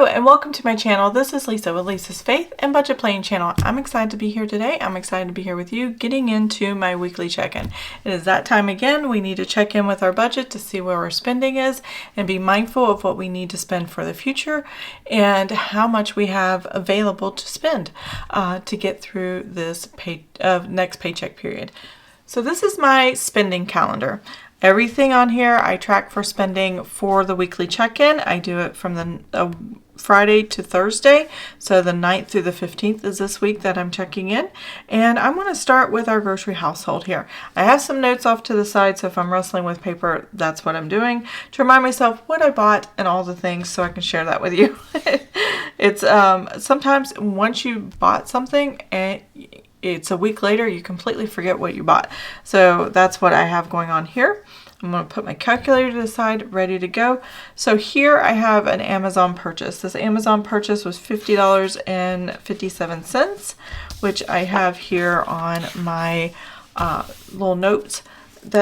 Hello and welcome to my channel. This is Lisa with Lisa's Faith and Budget Planning channel. I'm excited to be here today. I'm excited to be here with you getting into my weekly check-in. It is that time again. We need to check in with our budget to see where our spending is and be mindful of what we need to spend for the future and how much we have available to spend to get through this next paycheck period. So this is my spending calendar. Everything on here I track for spending for the weekly check-in. I do it from the Friday to Thursday. So the 9th through the 15th is this week that I'm checking in. And I'm going to start with our grocery household here. I have some notes off to the side, so if I'm wrestling with paper, that's what I'm doing to remind myself what I bought and all the things so I can share that with you. It's sometimes once you bought something and it's a week later, you completely forget what you bought. So that's what I have going on here. I'm going to put my calculator to the side, ready to go. So here I have an Amazon purchase. This Amazon purchase was $50.57, which I have here on my little notes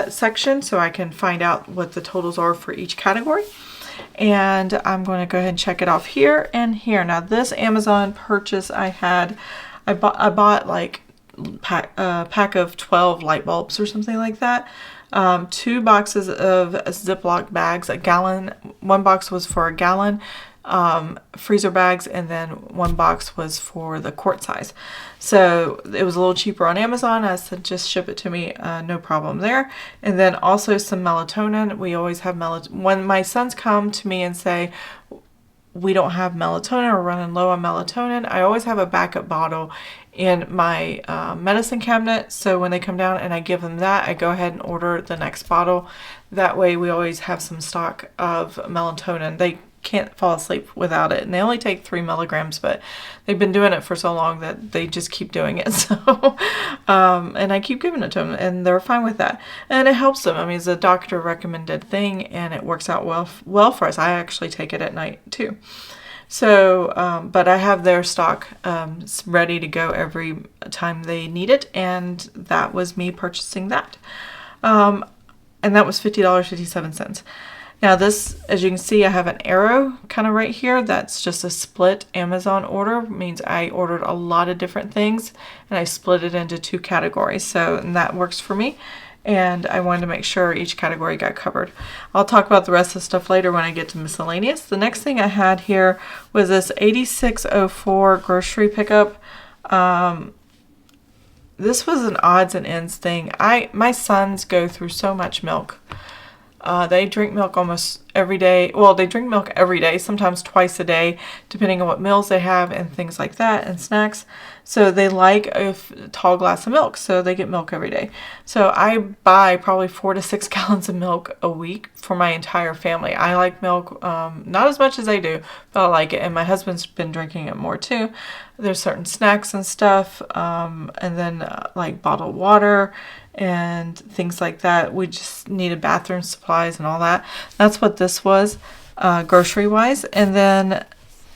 section so I can find out what the totals are for each category. And I'm going to go ahead and check it off here and here. Now this Amazon purchase I bought like a pack of 12 light bulbs or something like that. 2 boxes of Ziploc bags, a gallon. One box was for a gallon freezer bags, and then one box was for the quart size. So it was a little cheaper on Amazon. I said just ship it to me, no problem there. And then also some melatonin. We always have melatonin. When my sons come to me and say, we don't have melatonin or running low on melatonin, I always have a backup bottle in my medicine cabinet. So when they come down and I give them that, I go ahead and order the next bottle. That way we always have some stock of melatonin. They can't fall asleep without it. And they only take 3 milligrams, but they've been doing it for so long that they just keep doing it. So, and I keep giving it to them and they're fine with that. And it helps them. I mean, it's a doctor recommended thing and it works out well for us. I actually take it at night too. So, but I have their stock ready to go every time they need it. And that was me purchasing that. And that was $50.57. Now this, as you can see, I have an arrow kind of right here. That's just a split Amazon order. It means I ordered a lot of different things and I split it into 2 categories. So, and that works for me. And I wanted to make sure each category got covered. I'll talk about the rest of the stuff later when I get to miscellaneous. The next thing I had here was this 8604 grocery pickup. This was an odds and ends thing. My sons go through so much milk. They drink milk almost every day. Well, they drink milk every day, sometimes twice a day, depending on what meals they have and things like that and snacks. So they like a tall glass of milk, so they get milk every day. So I buy probably 4 to 6 gallons of milk a week for my entire family. I like milk, not as much as they do, but I like it. And my husband's been drinking it more too. There's certain snacks and stuff, and then like bottled water and things like that. We just needed bathroom supplies and all that. That's what this was, grocery wise. And then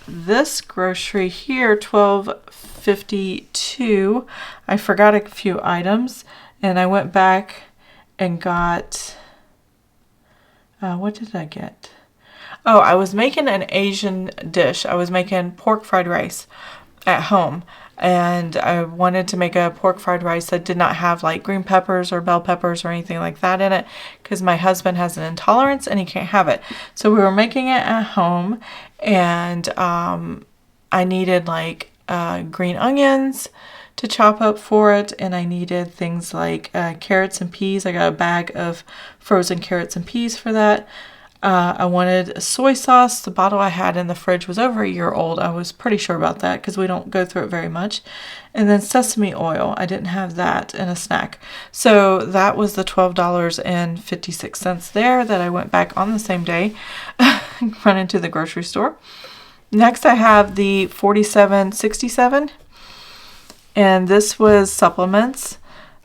this grocery here, $12.52. I forgot a few items and I went back and got, what did I get? Oh, I was making an Asian dish. I was making pork fried rice at home. And I wanted to make a pork fried rice that did not have like green peppers or bell peppers or anything like that in it because my husband has an intolerance and he can't have it. So we were making it at home and I needed like green onions to chop up for it, and I needed things like carrots and peas. I got a bag of frozen carrots and peas for that. I wanted soy sauce. The bottle I had in the fridge was over a year old. I was pretty sure about that because we don't go through it very much. And then sesame oil. I didn't have that in a snack. So that was the $12.56 there that I went back on the same day, run into the grocery store. Next I have the $47.67. And this was supplements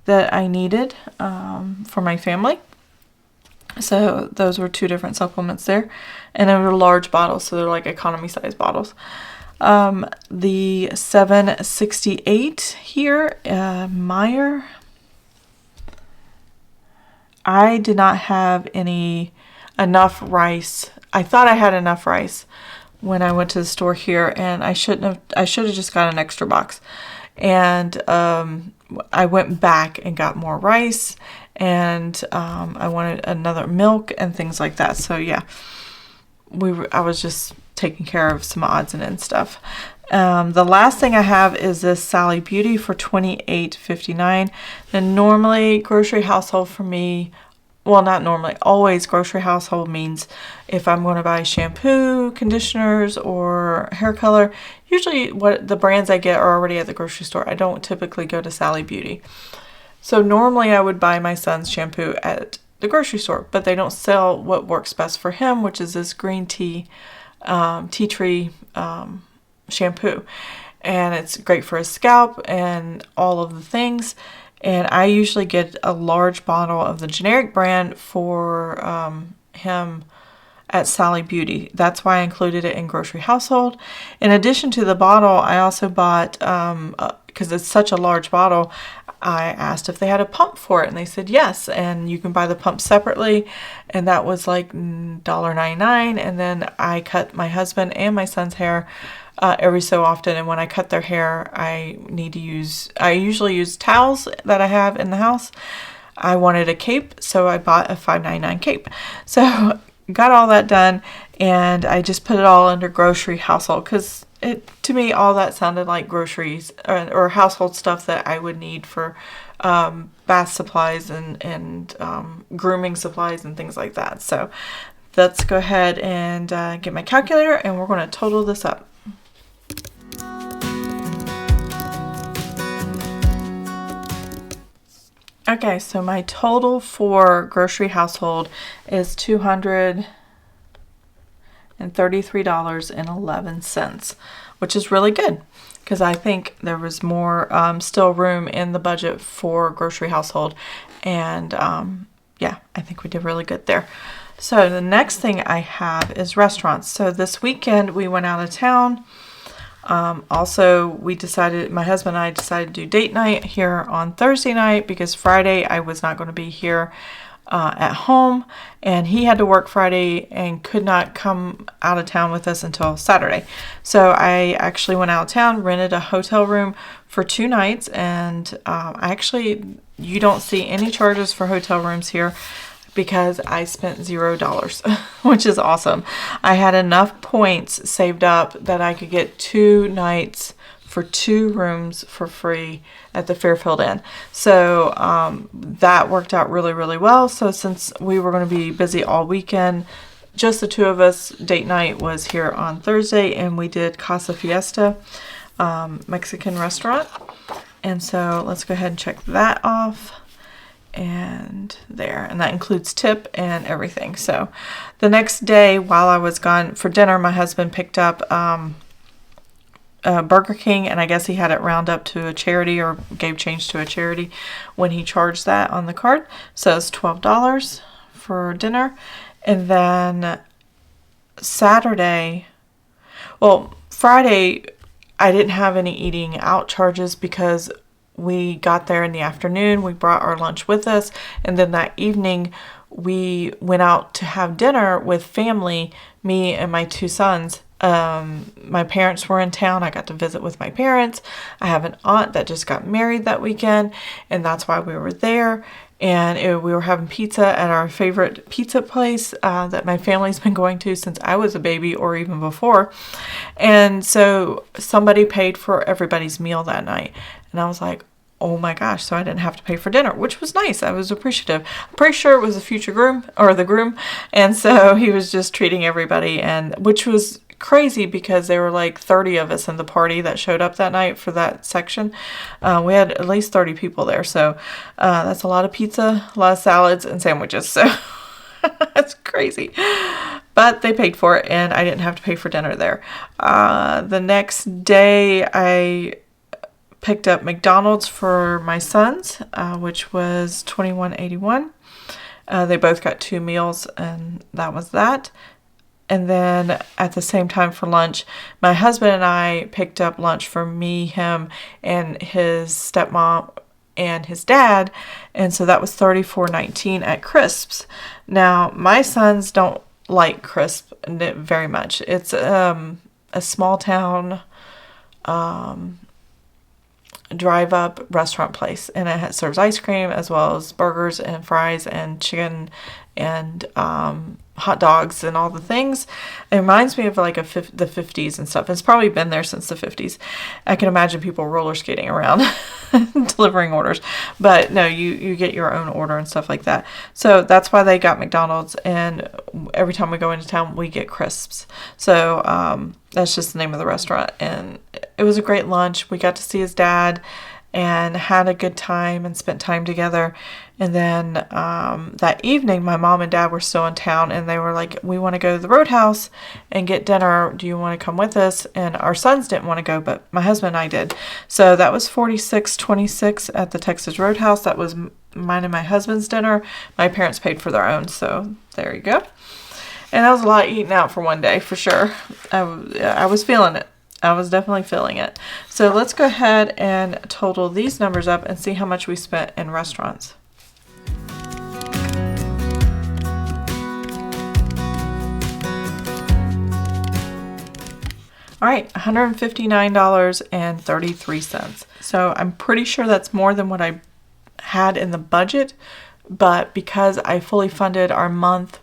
that I needed for my family. So those were 2 different supplements there. And they were large bottles, so they're like economy size bottles. The $7.68 here, Meyer. I did not have enough rice. I thought I had enough rice when I went to the store here, and I should have just got an extra box. And I went back and got more rice, and I wanted another milk and things like that. So yeah, I was just taking care of some odds and ends stuff. The last thing I have is this Sally Beauty for $28.59. And normally grocery household for me, well, not normally, always grocery household means if I'm going to buy shampoo, conditioners, or hair color, usually what the brands I get are already at the grocery store. I don't typically go to Sally Beauty. So normally I would buy my son's shampoo at the grocery store, but they don't sell what works best for him, which is this green tea tree shampoo. And it's great for his scalp and all of the things. And I usually get a large bottle of the generic brand for him at Sally Beauty. That's why I included it in grocery household. In addition to the bottle, I also bought, because it's such a large bottle, I asked if they had a pump for it, and they said yes, and you can buy the pump separately, and that was like $1.99. And then I cut my husband and my son's hair every so often, and when I cut their hair, I usually use towels that I have in the house. I wanted a cape, so I bought a $5.99 cape. So got all that done, and I just put it all under grocery household, because to me all that sounded like groceries or household stuff that I would need for bath supplies and grooming supplies and things like that. So let's go ahead and get my calculator, and we're going to total this up. Okay, so my total for grocery household is $233.11, which is really good, because I think there was more still room in the budget for grocery household, and yeah, I think we did really good there. So the next thing I have is restaurants. So this weekend we went out of town. Also, my husband and I decided to do date night here on Thursday night, because Friday I was not going to be here at home, and he had to work Friday and could not come out of town with us until Saturday. So I actually went out of town, rented a hotel room for 2 nights, and you don't see any charges for hotel rooms here, because I spent $0, which is awesome. I had enough points saved up that I could get 2 nights for 2 rooms for free at the Fairfield Inn. So that worked out really, really well. So since we were going to be busy all weekend, just the 2 of us, date night was here on Thursday, and we did Casa Fiesta Mexican restaurant. And so let's go ahead and check that off. And that includes tip and everything. So the next day, while I was gone for dinner, my husband picked up Burger King, and I guess he had it round up to a charity or gave change to a charity when he charged that on the card. So it's $12 for dinner. And then Friday, I didn't have any eating out charges because we got there in the afternoon. We brought our lunch with us, and then that evening we went out to have dinner with family, me and my 2 sons. My parents were in town. I got to visit with my parents. I have an aunt that just got married that weekend, and that's why we were there. And we were having pizza at our favorite pizza place that my family's been going to since I was a baby, or even before. And so somebody paid for everybody's meal that night. And I was like, oh my gosh, so I didn't have to pay for dinner, which was nice. I was appreciative. I'm pretty sure it was the future groom, or the groom. And so he was just treating everybody, and which was crazy because there were like 30 of us in the party that showed up that night for that section. We had at least 30 people there. So that's a lot of pizza, a lot of salads and sandwiches. So that's crazy. But they paid for it, and I didn't have to pay for dinner there. The next day, I picked up McDonald's for my sons, which was $21.81. They both got 2 meals, and that was that. And then at the same time for lunch, my husband and I picked up lunch for me, him, and his stepmom and his dad. And so that was $34.19 at Crisps. Now, my sons don't like crisp very much. It's a small town drive-up restaurant place, and it serves ice cream as well as burgers and fries and chicken and hot dogs and all the things. It reminds me of like the 50s and stuff. It's probably been there since the 50s. I can imagine people roller skating around delivering orders, but no, you get your own order and stuff like that. So that's why they got McDonald's, and every time we go into town we get crisps. So that's just the name of the restaurant, and it was a great lunch. We got to see his dad and had a good time and spent time together. And then that evening, my mom and dad were still in town, and they were like, we want to go to the Roadhouse and get dinner. Do you want to come with us? And our sons didn't want to go, but my husband and I did. So that was $46.26 at the Texas Roadhouse. That was mine and my husband's dinner. My parents paid for their own, so there you go. And that was a lot eating out for one day, for sure. I was feeling it. I was definitely feeling it. So let's go ahead and total these numbers up and see how much we spent in restaurants. All right, $159.33. So I'm pretty sure that's more than what I had in the budget, but because I fully funded our month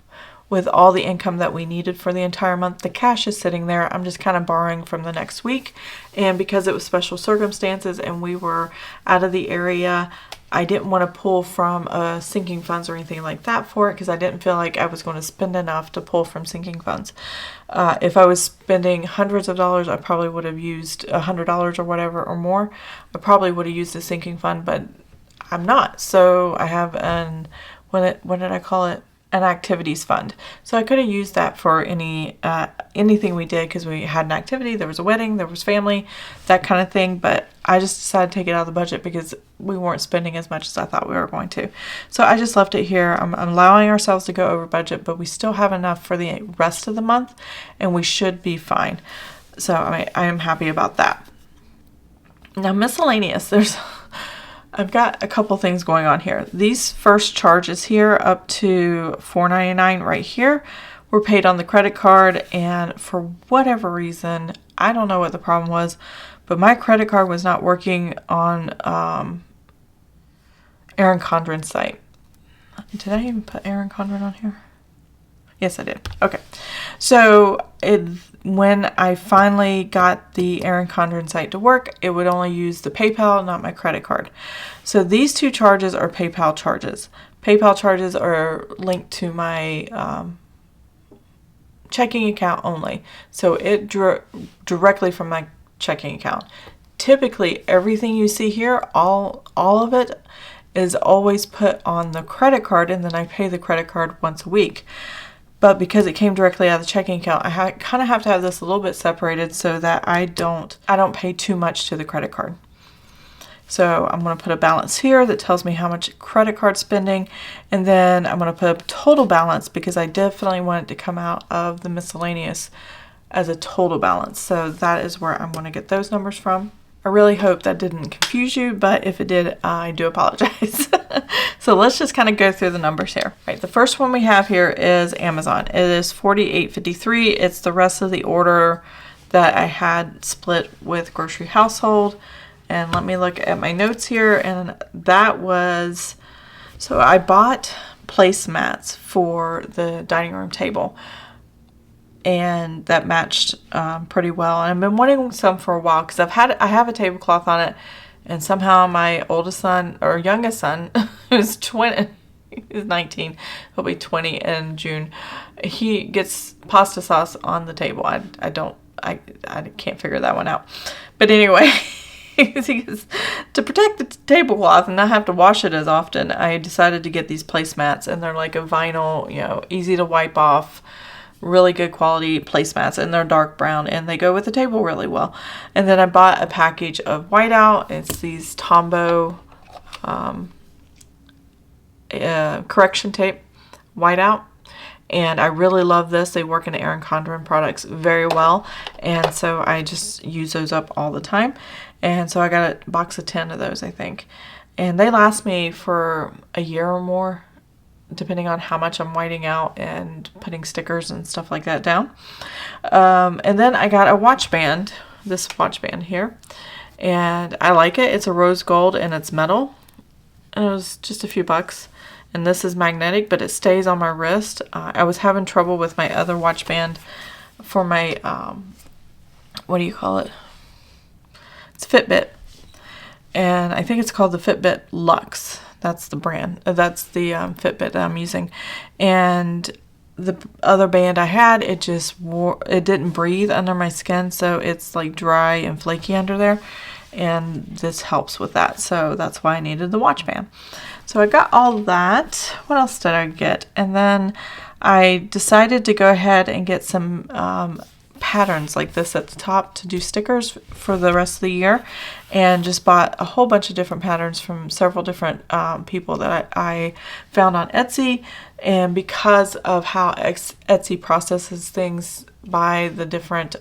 with all the income that we needed for the entire month, the cash is sitting there. I'm just kind of borrowing from the next week. And because it was special circumstances and we were out of the area, I didn't want to pull from sinking funds or anything like that for it, because I didn't feel like I was going to spend enough to pull from sinking funds. If I was spending hundreds of dollars, I probably would have used $100 or whatever or more. I probably would have used a sinking fund, but I'm not. So I have what did I call it? An activities fund. So I could have used that for anything we did, because we had an activity, there was a wedding, there was family, that kind of thing. But I just decided to take it out of the budget because we weren't spending as much as I thought we were going to. So I just left it here. I'm allowing ourselves to go over budget, but we still have enough for the rest of the month, and we should be fine. So I am happy about that. Now miscellaneous, I've got a couple things going on here. These first charges here up to $4.99 right here were paid on the credit card, and for whatever reason, I don't know what the problem was, but my credit card was not working on Erin Condren's site. Did I even put Erin Condren on here? Yes, I did. Okay. So when I finally got the Erin Condren site to work, it would only use the PayPal, not my credit card. So these two charges are PayPal charges. PayPal charges are linked to my checking account only. So it directly from my checking account. Typically, everything you see here, all of it is always put on the credit card, and then I pay the credit card once a week. But because it came directly out of the checking account, I kind of have to have this a little bit separated so that I don't pay too much to the credit card. So I'm going to put a balance here that tells me how much credit card spending, and then I'm going to put a total balance because I definitely want it to come out of the miscellaneous as a total balance. So that is where I'm going to get those numbers from. I really hope that didn't confuse you, but if it did, I do apologize. So let's just kind of go through the numbers here. Right, the first one we have here is Amazon. It is $48.53. It's the rest of the order that I had split with grocery household. And let me look at my notes here. And that was, so I bought placemats for the dining room table, and that matched pretty well. And I've been wanting some for a while because I have a tablecloth on it, and somehow my oldest son, or youngest son, who's 20, he's 19, he'll be 20 in June, he gets pasta sauce on the table. I can't figure that one out. But anyway, to protect the tablecloth and not have to wash it as often, I decided to get these placemats, and they're like a vinyl, easy to wipe off, really good quality placemats, and they're dark brown, and they go with the table really well. And then I bought a package of whiteout. It's these Tombow correction tape whiteout, and I really love this. They work in Erin Condren products very well, and so I just use those up all the time. And so I got a box of 10 of those, I think, and they last me for a year or more. depending on how much I'm whiting out and putting stickers and stuff like that down. And then I got a watch band, this watch band here, and I like it. It's a rose gold and it's metal. And it was just a few bucks. And this is magnetic, but it stays on my wrist. I was having trouble with my other watch band for my, what do you call it? It's Fitbit. And I think it's called the Fitbit Luxe. That's the brand. That's the Fitbit that I'm using. And the other band I had, it didn't breathe under my skin, so it's like dry and flaky under there. And this helps with that. So that's why I needed the watch band. So I got all that. What else did I get? And then I decided to go ahead and get some patterns like this at the top to do stickers for the rest of the year, and just bought a whole bunch of different patterns from several different people that I found on Etsy. And because of how Etsy processes things by the different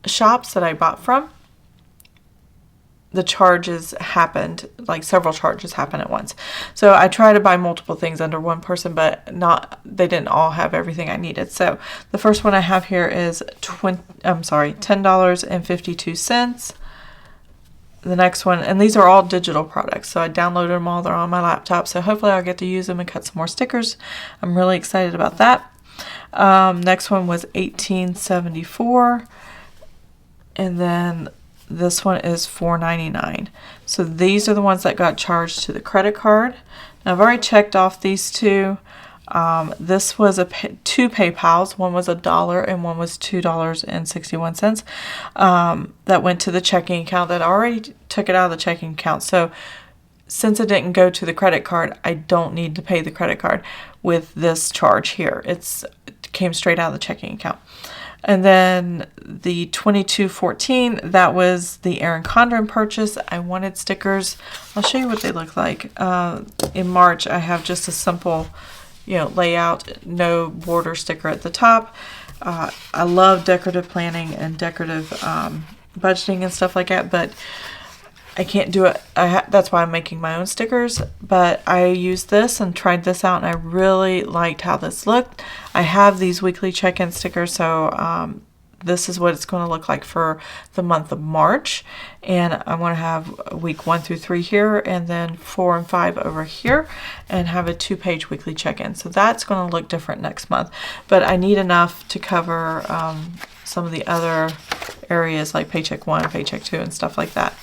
shops that I bought from, the charges happened, like several charges happened at once. So I try to buy multiple things under one person, but they didn't all have everything I needed. So the first one I have here is $10.52. The next one, and these are all digital products, so I downloaded them all. They're on my laptop, so hopefully I'll get to use them and cut some more stickers. I'm really excited about that. Next one was $18.74, and then this one is $4.99. So these are the ones that got charged to the credit card. Now I've already checked off these two. This was two PayPals. One was $1 and one was $2.61. That went to the checking account. That already took it out of the checking account. So since it didn't go to the credit card, I don't need to pay the credit card with this charge here. It came straight out of the checking account. And then the $22.14, that was the Erin Condren purchase. I wanted stickers. I'll show you what they look like. In March, I have just a simple, layout, no border sticker at the top. I love decorative planning and decorative budgeting and stuff like that, but I can't do it. That's why I'm making my own stickers. But I used this and tried this out, and I really liked how this looked. I have these weekly check-in stickers, so this is what it's going to look like for the month of March. And I'm going to have week 1 through 3 here, and then 4 and 5 over here, and have a 2-page weekly check-in. So that's going to look different next month. But I need enough to cover some of the other areas like paycheck 1, paycheck 2, and stuff like that.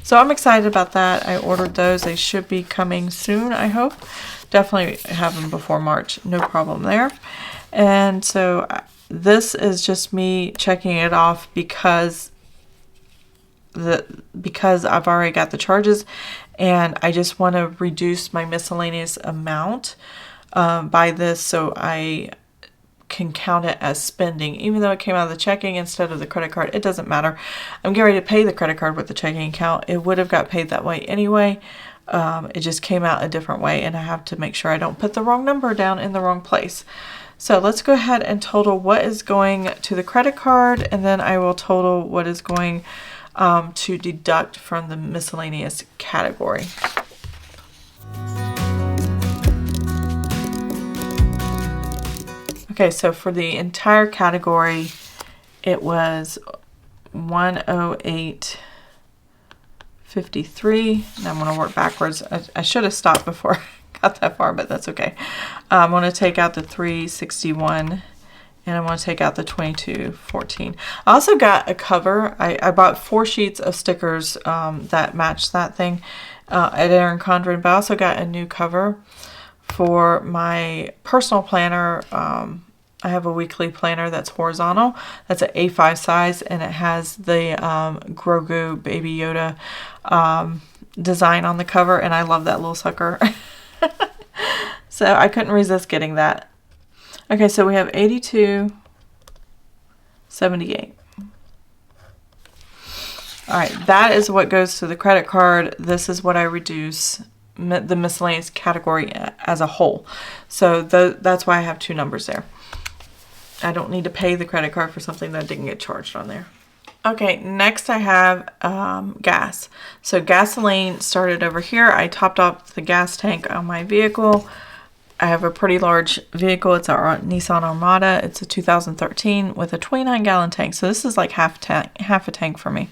So I'm excited about that. I ordered those. They should be coming soon, I hope. Definitely have them before March. No problem there. And so this is just me checking it off because I've already got the charges, and I just want to reduce my miscellaneous amount by this, so I can count it as spending. Even though it came out of the checking instead of the credit card, it doesn't matter. I'm getting ready to pay the credit card with the checking account. It would have got paid that way anyway. It just came out a different way, and I have to make sure I don't put the wrong number down in the wrong place. So let's go ahead and total what is going to the credit card, and then I will total what is going to deduct from the miscellaneous category. Okay, so for the entire category, it was $108.53, and I'm going to work backwards. I should have stopped before I got that far, but that's okay. I'm going to take out the $361, and I'm going to take out the $22.14. I also got a cover. I bought 4 sheets of stickers that matched that thing at Erin Condren, but I also got a new cover for my personal planner. I have a weekly planner that's horizontal. That's an A5 size, and it has the Grogu Baby Yoda design on the cover, and I love that little sucker. So I couldn't resist getting that. Okay, so we have $82.78. All right, that is what goes to the credit card. This is what I reduce the miscellaneous category as a whole. So that's why I have 2 numbers there. I don't need to pay the credit card for something that didn't get charged on there. Okay, next I have gas. So gasoline started over here. I topped off the gas tank on my vehicle. I have a pretty large vehicle. It's our Nissan Armada. It's a 2013 with a 29-gallon tank. So this is like half a tank for me.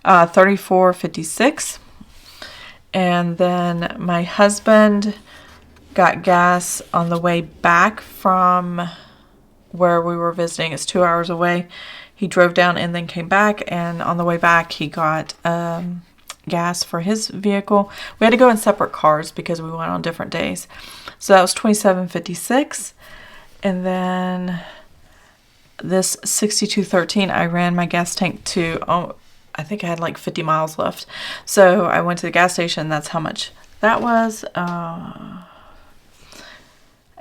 $34.56. And then my husband got gas on the way back from where we were visiting. It's 2 hours away. He drove down and then came back, and on the way back he got gas for his vehicle. We had to go in separate cars because we went on different days. So that was $27.56. And then this 6213, I ran my gas tank to, I think I had like 50 miles left. So I went to the gas station. That's how much that was.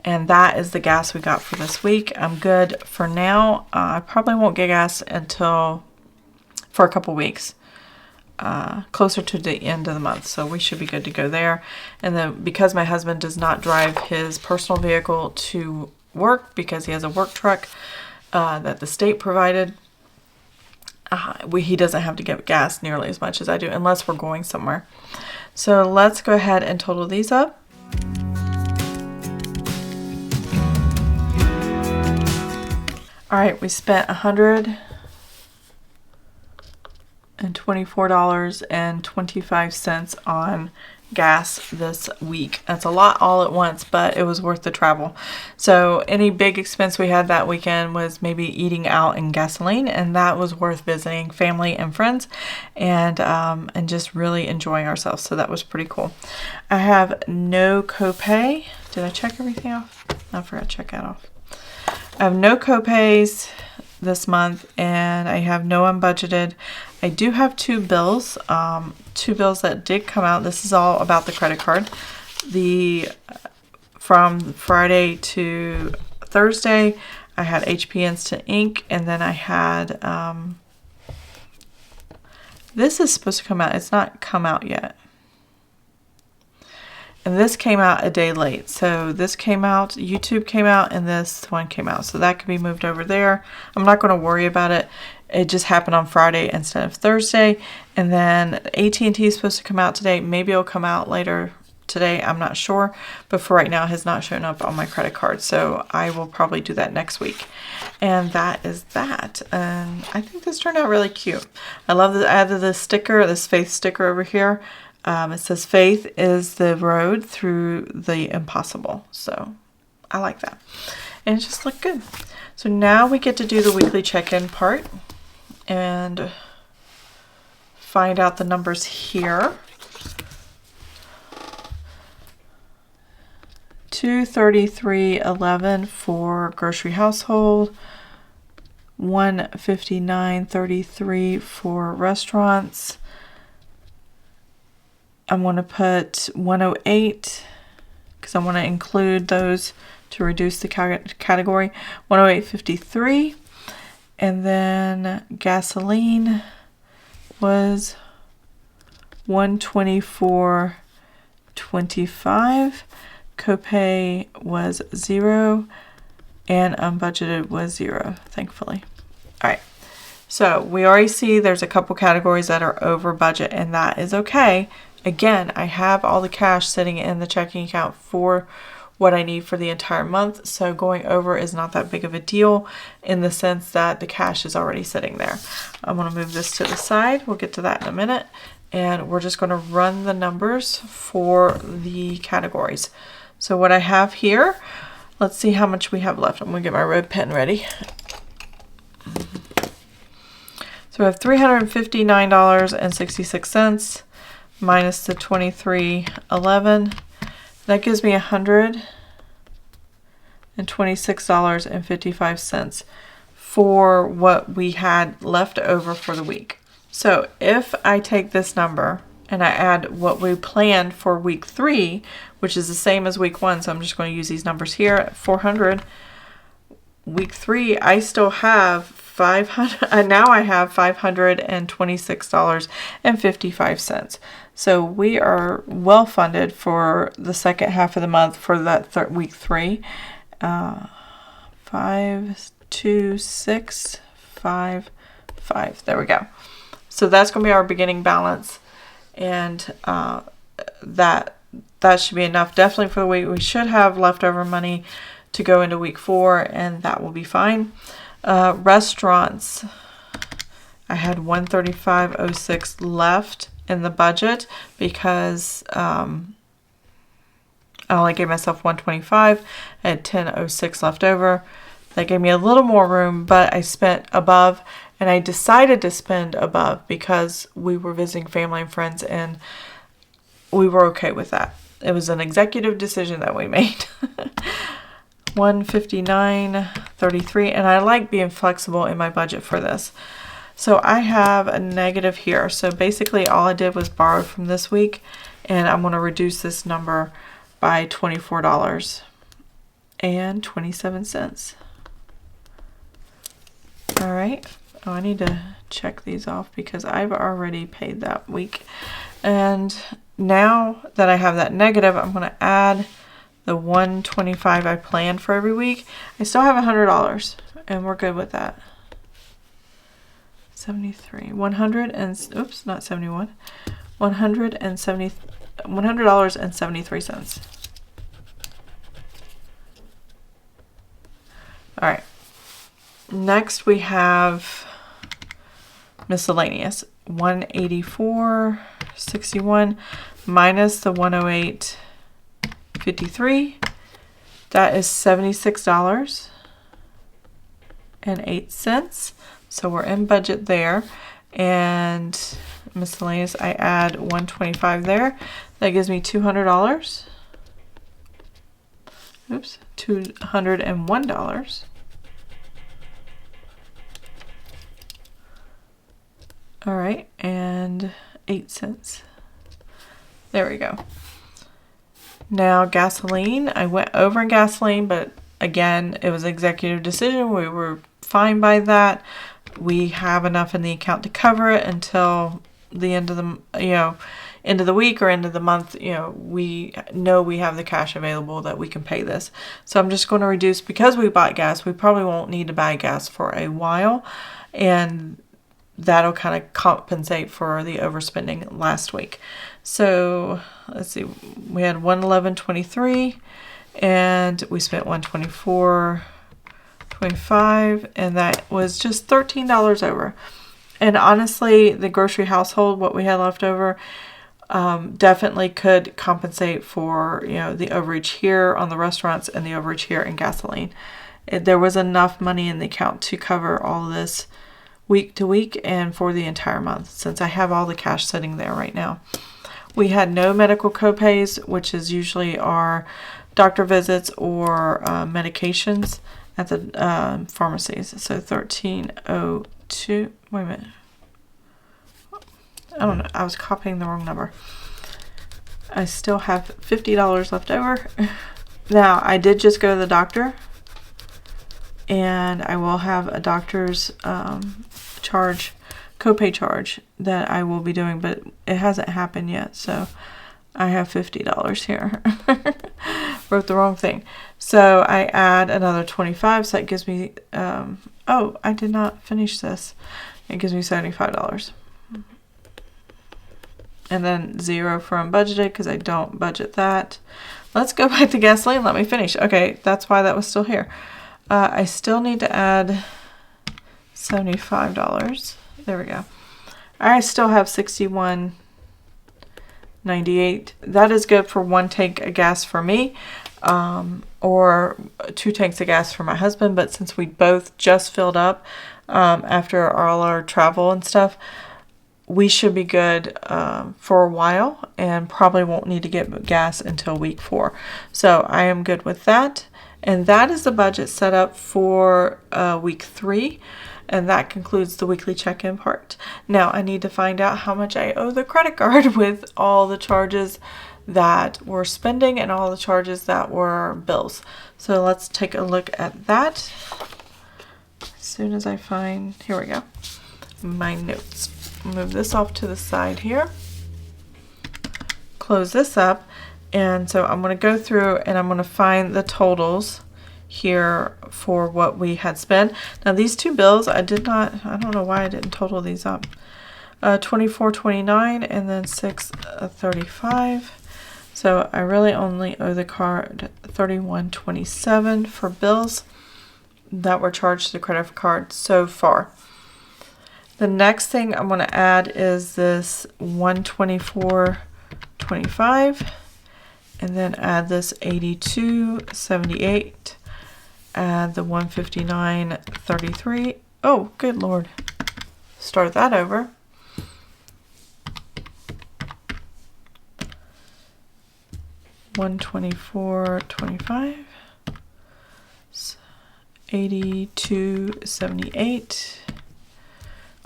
And that is the gas we got for this week. I'm good for now. I probably won't get gas until for a couple weeks, closer to the end of the month. So we should be good to go there. And then because my husband does not drive his personal vehicle to work because he has a work truck that the state provided, he doesn't have to get gas nearly as much as I do unless we're going somewhere. So let's go ahead and total these up. All right, we spent $124.25 on gas this week. That's a lot all at once, but it was worth the travel. So any big expense we had that weekend was maybe eating out and gasoline, and that was worth visiting family and friends and just really enjoying ourselves. So that was pretty cool. I have no copay. Did I check everything off? I forgot to check that off. I have no copays this month, and I have no unbudgeted. I do have two bills that did come out. This is all about the credit card. From Friday to Thursday, I had HP Instant Ink, and then I had, this is supposed to come out. It's not come out yet. And this came out a day late. So this came out, YouTube came out, and this one came out. So that could be moved over there. I'm not going to worry about it. It just happened on Friday instead of Thursday. And then AT&T is supposed to come out today. Maybe it'll come out later today. I'm not sure. But for right now, it has not shown up on my credit card. So I will probably do that next week. And that is that. And I think this turned out really cute. I love that I added this sticker, this faith sticker over here. It says faith is the road through the impossible. So I like that. And it just looked good. So now we get to do the weekly check-in part and find out the numbers here. $233.11 for grocery household, $159.33 for restaurants. I'm going to put 108 because I want to include those to reduce the category. 108.53, and then gasoline was 124.25. Copay was 0, and unbudgeted was 0, thankfully. All right. So we already see there's a couple categories that are over budget, and that is okay. Again, I have all the cash sitting in the checking account for what I need for the entire month. So going over is not that big of a deal in the sense that the cash is already sitting there. I'm going to move this to the side. We'll get to that in a minute. And we're just going to run the numbers for the categories. So what I have here, let's see how much we have left. I'm going to get my red pen ready. So we have $359.66 minus the $23.11. That gives me $126.55 for what we had left over for the week. So if I take this number and I add what we planned for week 3, which is the same as week 1, so I'm just going to use these numbers here at 400. Week 3, I still have 500. Now I have $526.55. So we are well funded for the second half of the month for that week 3. 5, 2, 6, 5, 5. There we go. So that's going to be our beginning balance, and that should be enough definitely for the week. We should have leftover money to go into week 4, and that will be fine. Restaurants, I had $135.06 left in the budget because I only gave myself $125. I had $10.06 left over. That gave me a little more room, but I spent above, and I decided to spend above because we were visiting family and friends, and we were okay with that. It was an executive decision that we made. $159.33, and I like being flexible in my budget for this. So I have a negative here. So basically all I did was borrow from this week, and I'm going to reduce this number by $24.27. All right. Oh, I need to check these off because I've already paid that week. And now that I have that negative, I'm going to add the $125 I planned for every week. I still have $100, and we're good with that. 73, 100 and oops, not 71. $100.73. All right. Next we have miscellaneous. 184.61 minus the 108.53. That is $76.08. So we're in budget there. And miscellaneous, I add $125 there. That gives me $200. Oops, $201. All right, and 8 cents. There we go. Now gasoline, I went over in gasoline, but again, it was an executive decision. We were fine by that. We have enough in the account to cover it until the end of the, end of the week or end of the month. We know we have the cash available that we can pay this. So I'm just going to reduce, because we bought gas, we probably won't need to buy gas for a while, and that'll kind of compensate for the overspending last week. So let's see, we had $111.23 and we spent $124.25, and that was just $13 over. And honestly, the grocery household, what we had left over, definitely could compensate for the overage here on the restaurants and the overage here in gasoline. There was enough money in the account to cover all of this week to week and for the entire month, since I have all the cash sitting there right now. We had no medical copays, which is usually our doctor visits or medications at the pharmacies. So $13.02. Wait a minute. I don't know. I was copying the wrong number. I still have $50 left over. Now, I did just go to the doctor, and I will have a doctor's copay charge that I will be doing, but it hasn't happened yet, so I have $50 here. Wrote the wrong thing. So I add another 25, so that gives me, oh, I did not finish this. It gives me $75. And then 0 for unbudgeted, because I don't budget that. Let's go back to gasoline. Let me finish. Okay, that's why that was still here. I still need to add $75. There we go. I still have $61.98. That is good for 1 tank of gas for me, or 2 tanks of gas for my husband. But since we both just filled up after all our travel and stuff, we should be good for a while, and probably won't need to get gas until week 4. So I am good with that. And that is the budget set up for week 3. And that concludes the weekly check-in part. Now I need to find out how much I owe the credit card with all the charges that we're spending and all the charges that were bills. So let's take a look at that. As soon as I find, here we go, my notes. Move this off to the side here. Close this up. And so I'm going to go through and I'm going to find the totals here for what we had spent. Now these two bills, I don't know why I didn't total these up. $24.29 and then $6.35. So I really only owe the card $31.27 for bills that were charged to the credit card so far. The next thing I'm going to add is this $124.25, and then add this $82.78, add the $159.33. Oh, good Lord. Start that over. $124.25, $82.78,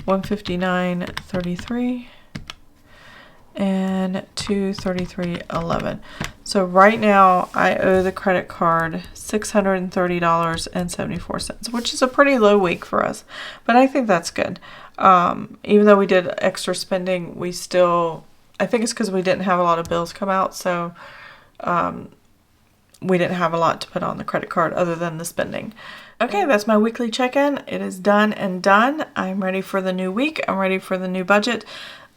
$159.33, and $233.11. So right now I owe the credit card $630.74, which is a pretty low week for us, but I think that's good. Even though we did extra spending, we still, I think it's because we didn't have a lot of bills come out, so we didn't have a lot to put on the credit card other than the spending. Okay, that's my weekly check-in. It is done and done. I'm ready for the new week. I'm ready for the new budget.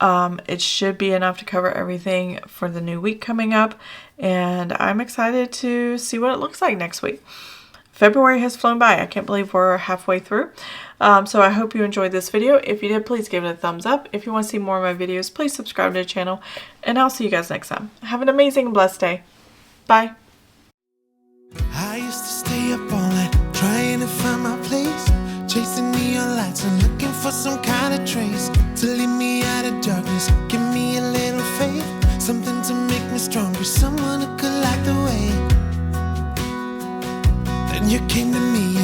It should be enough to cover everything for the new week coming up, and I'm excited to see what it looks like next week. February has flown by. I can't believe we're halfway through. So I hope you enjoyed this video. If you did, please give it a thumbs up. If you want to see more of my videos, please subscribe to the channel, and I'll see you guys next time. Have an amazing and blessed day. Bye. I used to stay up all night trying to find my place, chasing neon lights and looking for some kind of trace to lead me out of darkness. Give me a little faith, something to make me stronger, someone who could light the way. Then you came to me